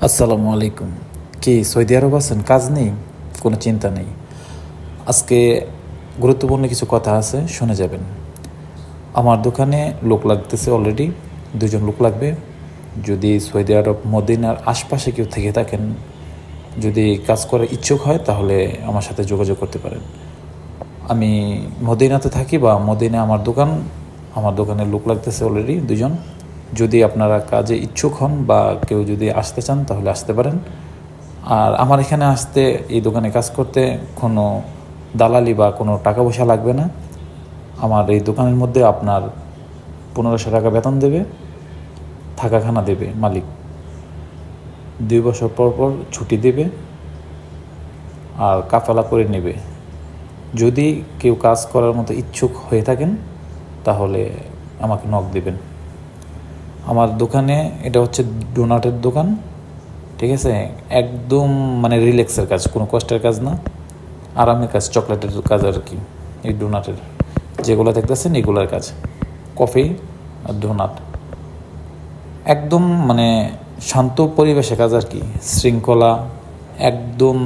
আসসালামু আলাইকুম। কি সৌদি আরব আছেন? কাজ নেই? কোনো চিন্তা নেই। আজকে গুরুত্বপূর্ণ কিছু কথা আছে, শুনে যাবেন। আমার দোকানে লোক লাগতেছে অলরেডি, 2জন লোক লাগবে। যদি সৌদি আরব মদিনার আশপাশে কেউ থেকে থাকেন, যদি কাজ করার ইচ্ছুক হয় তাহলে আমার সাথে যোগাযোগ করতে পারেন। আমি মদিনাতে থাকি বা মদিনা আমার দোকান, আমার দোকানে লোক লাগতেছে অলরেডি 2জন। যদি আপনারা কাজে ইচ্ছুক হন বা কেউ যদি আসতে চান তাহলে আসতে পারেন। আর আমার এখানে আসতে, এই দোকানে কাজ করতে কোনো দালালি বা কোনো টাকা পয়সা লাগবে না। আমার এই দোকানের মধ্যে আপনার 1500 টাকা বেতন দেবে, থাকা খানা দেবে মালিক, 2 বছর পর পর ছুটি দেবে আর কাফালা করে নেবে। যদি কেউ কাজ করার মতো ইচ্ছুক হয়ে থাকেন তাহলে আমাকে নক দেবেন। আমার দোকানে, এটা হচ্ছে ডোনাটের দোকান, ঠিক আছে? একদম মানে রিল্যাক্সের কাজ, কোনো কষ্টের কাজ না, আরামের কাজ, চকলেটের কাজ আর কি। এই ডোনাটের যেগুলো দেখতেছেন এগুলোর কাজ, কফি আর ডোনাট, একদম মানে শান্ত পরিবেশে কাজ আর কি, শৃঙ্খলা একদম।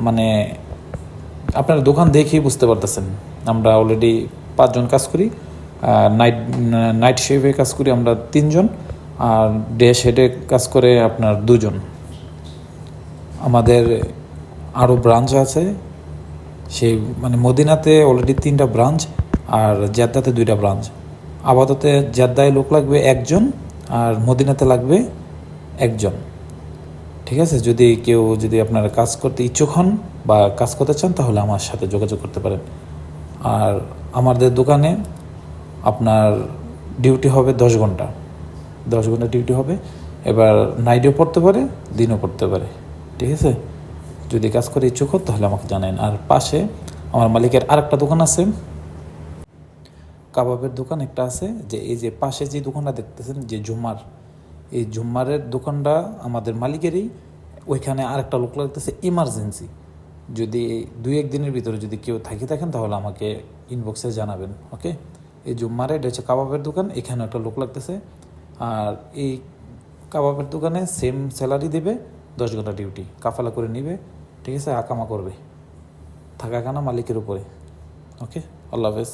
মানে আপনার দোকান দেখেই বুঝতে পারতেছেন আমরা অলরেডি 5 জন কাজ করি। নাইট শিফটে কাজ করি আমরা 3 জন, আর ডে শিফটে কাজ করে আপনার 2 জন। আমাদের আরও ব্রাঞ্চ আছে, সেই মানে মদিনাতে অলরেডি 3টা ব্রাঞ্চ আর জেদ্দাতে 2টা ব্রাঞ্চ। আপাতত জেদ্দায় লোক লাগবে 1 জন আর মদিনাতে লাগবে 1 জন, ঠিক আছে? যদি আপনারা কাজ করতে ইচ্ছুক হন বা কাজ করতে চান তাহলে আমার সাথে যোগাযোগ করতে পারেন। আর আমাদের দোকানে আপনার ডিউটি হবে 10 ঘন্টা, 10 ঘন্টা ডিউটি হবে। এবার নাইটও পড়তে পারে, দিনও পড়তে পারে, ঠিক আছে? যদি কাজ করে ইচ্ছুক হন তাহলে আমাকে জানান। আর পাশে আমার মালিকের আরেকটা দোকান আছে, কাবাবের দোকান একটা আছে। যে এই যে পাশে যে দোকানটা দেখতেছেন, যে জুম্মার, এই জুম্মারের দোকানটা আমাদের মালিকেরই। ওইখানে আরেকটা লোক লাগতেছে ইমার্জেন্সি। যদি 2-1 দিনের ভিতরে যদি কেউ থাকেন তাহলে আমাকে ইনবক্সে জানাবেন, ওকে? এই জুম্মারে, এটা হচ্ছে কাবাবের দোকান, এখানে একটা লোক লাগতেছে। আর এই কাবাবের দোকানে সেম স্যালারি দেবে, 10 ঘন্টা ডিউটি, কাফালা করে নিবে, ঠিক আছে? আকামা করবে, থাকা খানা মালিকের উপরে, ওকে? আল্লাহ হাফেজ।